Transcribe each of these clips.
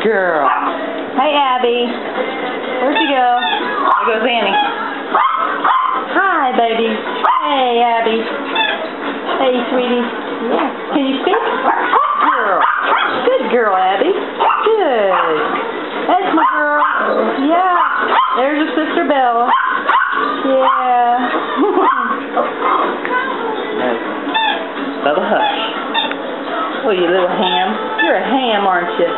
girl. Hey, Abby. Where'd you go? There goes Annie. Hi, baby. Hey, Abby. Hey, sweetie. Yeah. Can you speak? Good girl. Good girl, Abby. Good. That's my girl. Yeah. There's your sister Bella. Yeah. Bella, hush. Oh, you little ham. You're a ham, aren't you?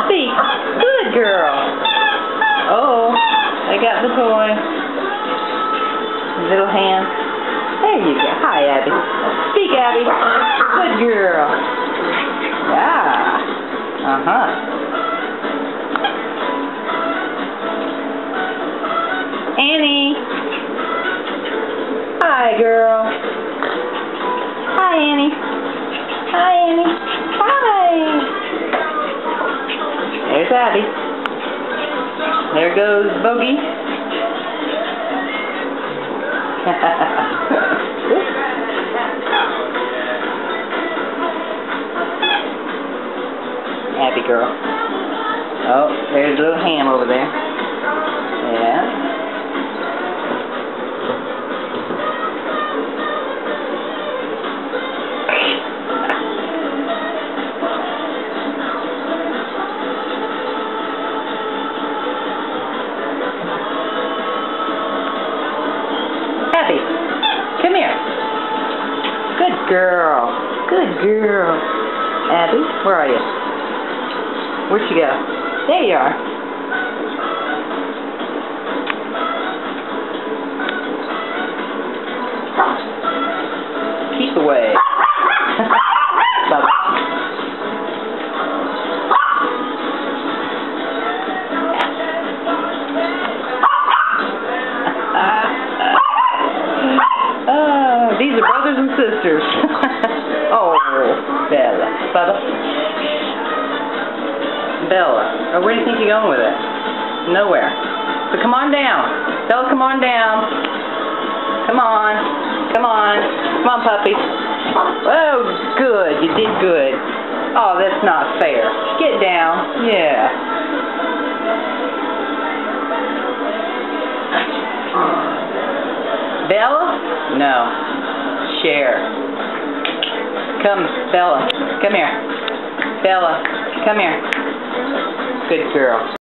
Speak. Good girl. Oh, I got the toy. Little ham. There you go. Hi, Abby. Speak, Abby. Good girl. Yeah. Uh-huh. Annie. Hi, girl. Hi, Annie. Hi, Annie. Hi. There's Abby. There goes Bogey. Abby girl. Oh, there's a little ham over there. Yeah. Abby, come here. Good girl. Good girl. Abby, where are you? Where'd you go? There you are. Keep away. These are brothers and sisters. Oh, Bella. Bubba. Bella. Oh, where do you think you're going with it? Nowhere. So come on down. Bella, come on down. Come on. Come on. Come on, puppy. Oh, good. You did good. Oh, that's not fair. Get down. Yeah. Bella? No. Share. Come, Bella. Come here. Bella, come here. Good girl.